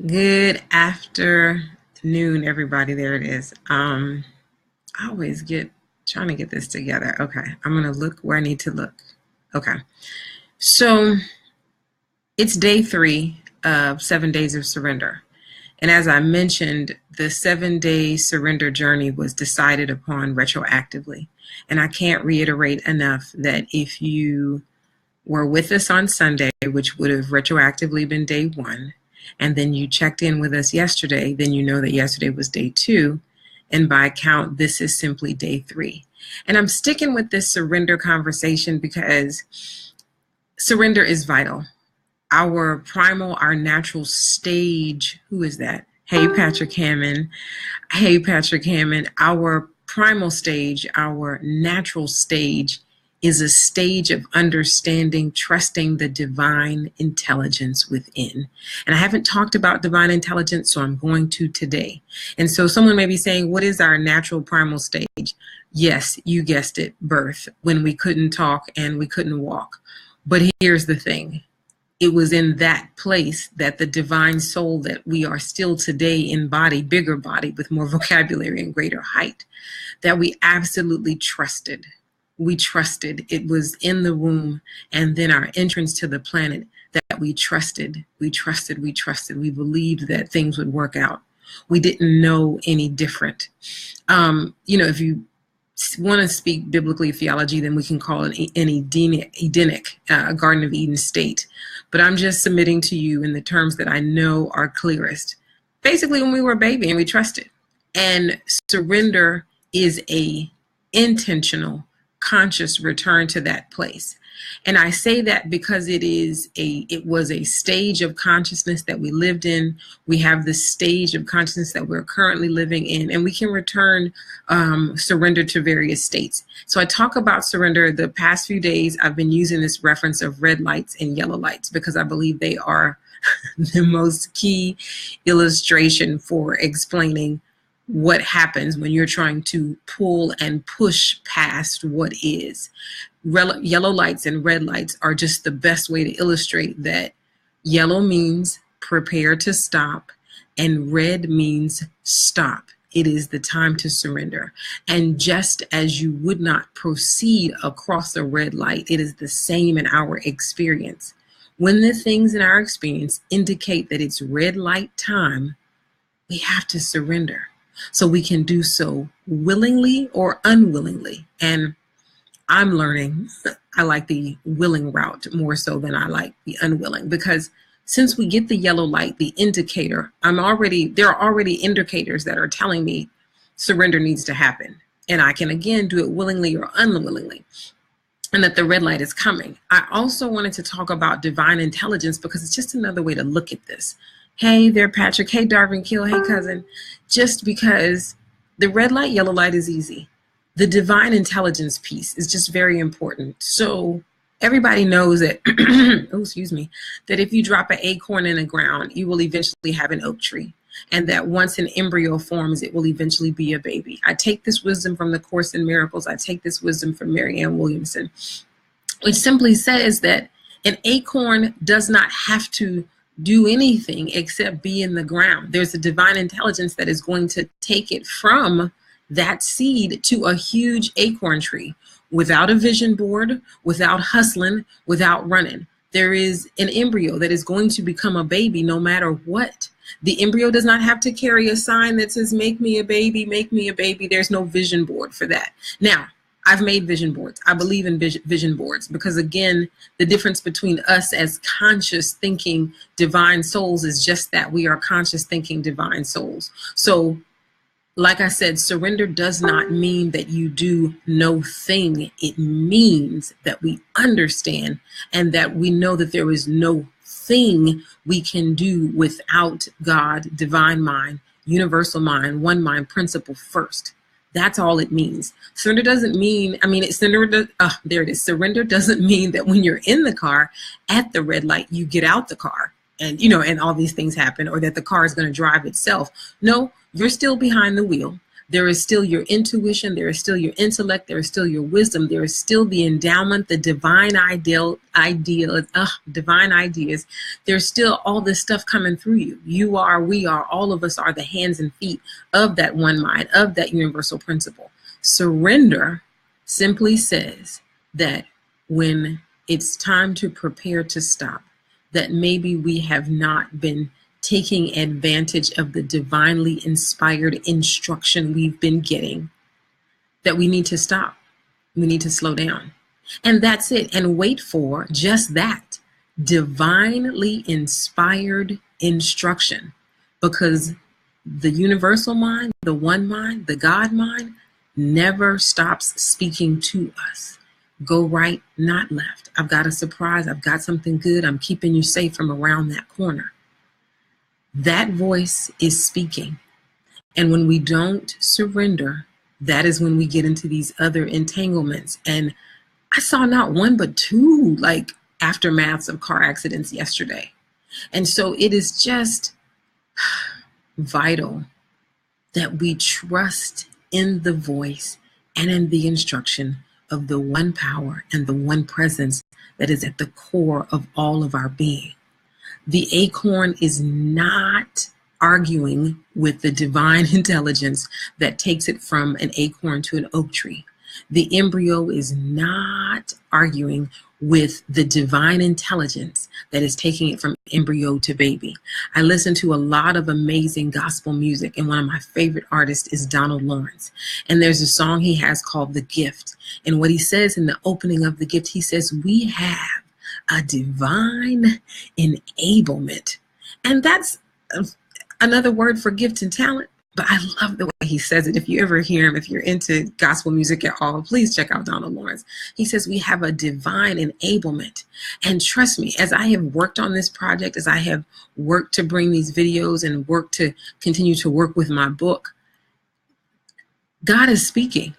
Good afternoon, everybody. There it is. I always trying to get this together. Okay, I'm gonna look where I need to look. Okay, so it's day 3 of 7 days of surrender. And as I mentioned, the 7-day surrender journey was decided upon retroactively. And I can't reiterate enough that if you were with us on Sunday, which would have retroactively been day 1, and then you checked in with us yesterday, then you know that yesterday was day 2. And by count, this is simply day 3. And I'm sticking with this surrender conversation because surrender is vital. Our primal, our natural stage, who is that? Hey, Patrick Hammond. Hey, Patrick Hammond. Our primal stage, our natural stage is a stage of understanding, trusting the divine intelligence within. And I haven't talked about divine intelligence, so I'm going to today. And so someone may be saying, what is our natural primal stage? Yes, you guessed it, birth, when we couldn't talk and we couldn't walk. But here's the thing. It was in that place that the divine soul that we are still today in body, bigger body with more vocabulary and greater height, that we absolutely trusted. We trusted. It was in the womb, and then our entrance to the planet that we trusted. We trusted. We trusted. We believed that things would work out. We didn't know any different. If you want to speak biblically theology, then we can call it an Edenic Garden of Eden state. But I'm just submitting to you in the terms that I know are clearest. Basically, when we were a baby and we trusted. And surrender is a intentional, conscious return to that place. And I say that because it was a stage of consciousness that we lived in. We have this stage of consciousness that we're currently living in, and we can return surrender to various states. So I talk about surrender. The past few days, I've been using this reference of red lights and yellow lights because I believe they are the most key illustration for explaining what happens when you're trying to pull and push past what is. Yellow lights and red lights are just the best way to illustrate that. Yellow means prepare to stop, and red means stop. It is the time to surrender. And just as you would not proceed across a red light, it is the same in our experience. When the things in our experience indicate that it's red light time, we have to surrender. So we can do so willingly or unwillingly. And I'm learning I like the willing route more so than I like the unwilling, because since we get the yellow light, the indicator, there are already indicators that are telling me surrender needs to happen. And I can again do it willingly or unwillingly, and that the red light is coming. I also wanted to talk about divine intelligence because it's just another way to look at this. Hey there, Patrick. Hey, Danna Kiel. Hey, cousin. Just because the red light, yellow light is easy. The divine intelligence piece is just very important. So everybody knows that, that if you drop an acorn in the ground, you will eventually have an oak tree. And that once an embryo forms, it will eventually be a baby. I take this wisdom from the Course in Miracles. I take this wisdom from Marianne Williamson, which simply says that an acorn does not have to do anything except be in the ground. There's a divine intelligence that is going to take it from that seed to a huge acorn tree without a vision board, without hustling, without running. There is an embryo that is going to become a baby no matter what. The embryo does not have to carry a sign that says, make me a baby, make me a baby. There's no vision board for that. Now, I've made vision boards. I believe in vision boards because, again, the difference between us as conscious thinking divine souls is just that we are conscious thinking divine souls. So, like I said, surrender does not mean that you do no thing. It means that we understand and that we know that there is no thing we can do without God, divine mind, universal mind, one mind principle first. That's all it means. Surrender doesn't mean, Surrender doesn't mean that when you're in the car at the red light, you get out the car and, and all these things happen, or that the car is going to drive itself. No, you're still behind the wheel. There is still your intuition. There is still your intellect. There is still your wisdom. There is still the endowment, the divine divine ideas. There's still all this stuff coming through you. You are, we are, all of us are the hands and feet of that one mind, of that universal principle. Surrender simply says that when it's time to prepare to stop, that maybe we have not been taking advantage of the divinely inspired instruction we've been getting, that we need to stop. We need to slow down. And that's it. And wait for just that, divinely inspired instruction. Because the universal mind, the one mind, the God mind, never stops speaking to us. Go right, not left. I've got a surprise. I've got something good. I'm keeping you safe from around that corner. That voice is speaking. And when we don't surrender, that is when we get into these other entanglements. And I saw not one, but two aftermaths of car accidents yesterday. And so it is just vital that we trust in the voice and in the instruction of the one power and the one presence that is at the core of all of our being. The acorn is not arguing with the divine intelligence that takes it from an acorn to an oak tree. The embryo is not arguing with the divine intelligence that is taking it from embryo to baby. I listen to a lot of amazing gospel music, and one of my favorite artists is Donald Lawrence. And there's a song he has called The Gift. And what he says in the opening of The Gift, he says, we have a divine enablement. And that's another word for gift and talent. But I love the way he says it. If you ever hear him, if you're into gospel music at all, please check out Donald Lawrence. He says we have a divine enablement. And trust me, as I have worked on this project, as I have worked to bring these videos and work to continue to work with my book, God is speaking.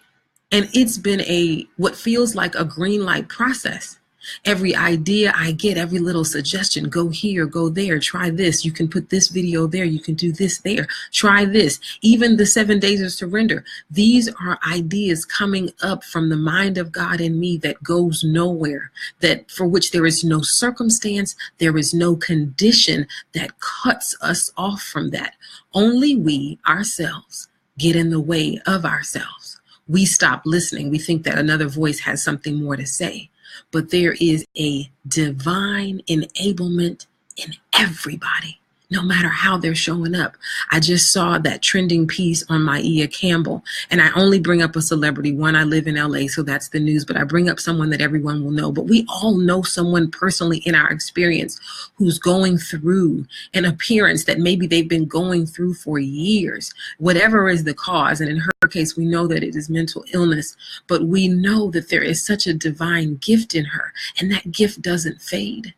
And it's been what feels like a green light process. Every idea I get, every little suggestion, go here, go there, try this. You can put this video there. You can do this there. Try this. Even the 7 days of surrender. These are ideas coming up from the mind of God in me that goes nowhere, that for which there is no circumstance, there is no condition that cuts us off from that. Only we ourselves get in the way of ourselves. We stop listening. We think that another voice has something more to say. But there is a divine enablement in everybody, no matter how they're showing up. I just saw that trending piece on Maia Campbell, and I only bring up a celebrity. One, I live in LA, so that's the news, but I bring up someone that everyone will know. But we all know someone personally in our experience who's going through an appearance that maybe they've been going through for years, whatever is the cause. And in her case, we know that it is mental illness, but we know that there is such a divine gift in her, and that gift doesn't fade.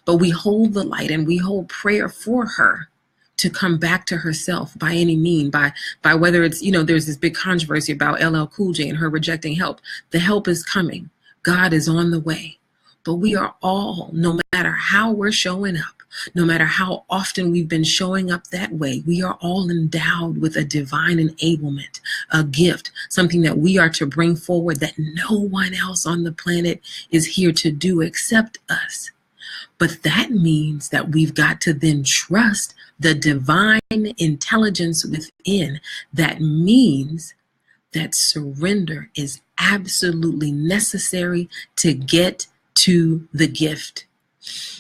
But we hold the light and we hold prayer for her to come back to herself by any mean, by whether it's, there's this big controversy about LL Cool J and her rejecting help. The help is coming. God is on the way. But we are all, no matter how we're showing up, no matter how often we've been showing up that way, we are all endowed with a divine enablement, a gift, something that we are to bring forward that no one else on the planet is here to do except us. But that means that we've got to then trust the divine intelligence within. That means that surrender is absolutely necessary to get to the gift.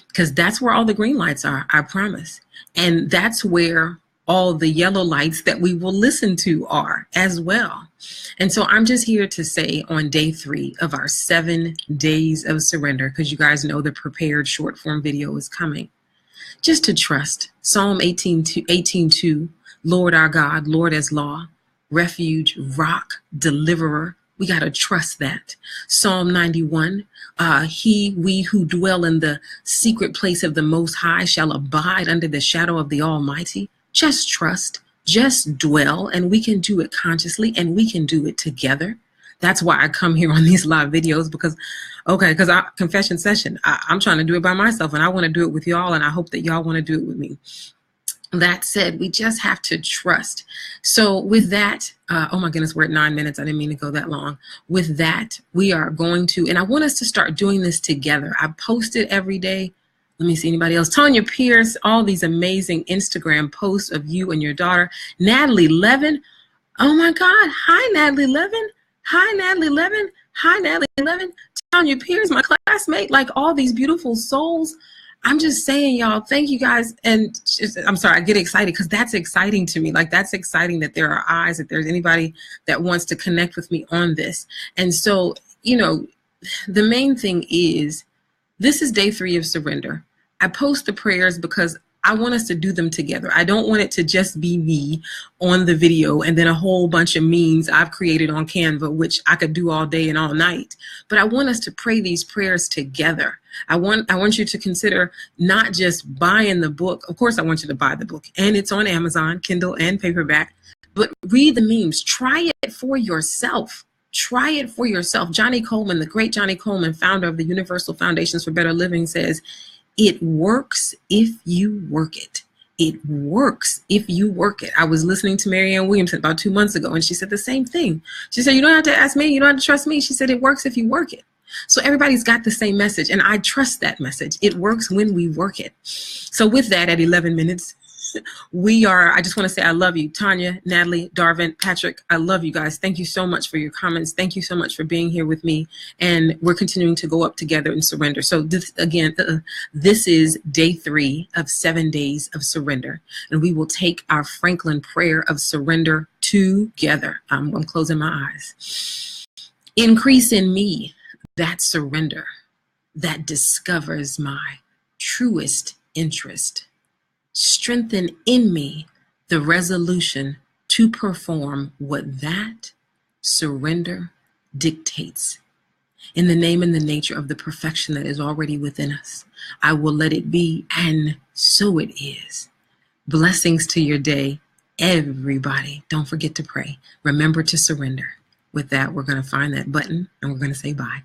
Because that's where all the green lights are, I promise. And that's where all the yellow lights that we will listen to are as well. And so I'm just here to say on day 3 of our 7 days of surrender, because you guys know the prepared short form video is coming, just to trust. Psalm 18:2, Lord our God, Lord as law, refuge, rock, deliverer. We got to trust that. Psalm 91, we who dwell in the secret place of the Most High shall abide under the shadow of the Almighty. Just trust, just dwell, and we can do it consciously and we can do it together. That's why I come here on these live videos because confession session, I'm trying to do it by myself and I want to do it with y'all and I hope that y'all want to do it with me. that said, we just have to trust. So with that, oh my goodness, we're at 9 minutes. I didn't mean to go that long. With that, we are going to, and I want us to start doing this together. I post it every day. Let me see anybody else. Tanya Pierce, all these amazing Instagram posts of you and your daughter. Natalie Levin. Oh my God. Hi, Natalie Levin. Hi, Natalie Levin. Hi, Natalie Levin. Tanya Pierce, my classmate, like all these beautiful souls. I'm just saying, y'all, thank you guys. And I'm sorry, I get excited because that's exciting to me. Like, that's exciting that there are eyes, that there's anybody that wants to connect with me on this. And so, you know, the main thing is, this is day 3 of surrender. I post the prayers because I want us to do them together. I don't want it to just be me on the video and then a whole bunch of memes I've created on Canva, which I could do all day and all night. But I want us to pray these prayers together. I want you to consider not just buying the book. Of course, I want you to buy the book, and it's on Amazon, Kindle and paperback. But read the memes. Try it for yourself. Try it for yourself. Johnny Coleman, the great Johnny Coleman, founder of the Universal Foundations for Better Living, says, it works if you work it. It works if you work it. I was listening to Marianne Williamson about 2 months ago, and she said the same thing. She said, you don't have to ask me. You don't have to trust me. She said, it works if you work it. So everybody's got the same message, and I trust that message. It works when we work it. So with that, at 11 minutes, I just want to say I love you, Tanya, Natalie, Darvin, Patrick. I love you guys. Thank you so much for your comments. Thank you so much for being here with me. And we're continuing to go up together and surrender. So this, again, this is day 3 of 7 days of surrender. And we will take our Franklin prayer of surrender together. I'm closing my eyes. Increase in me that surrender that discovers my truest interest. Strengthen in me the resolution to perform what that surrender dictates. In the name and the nature of the perfection that is already within us, I will let it be, and so it is. Blessings to your day, everybody. Don't forget to pray. Remember to surrender. With that, we're going to find that button and we're going to say bye.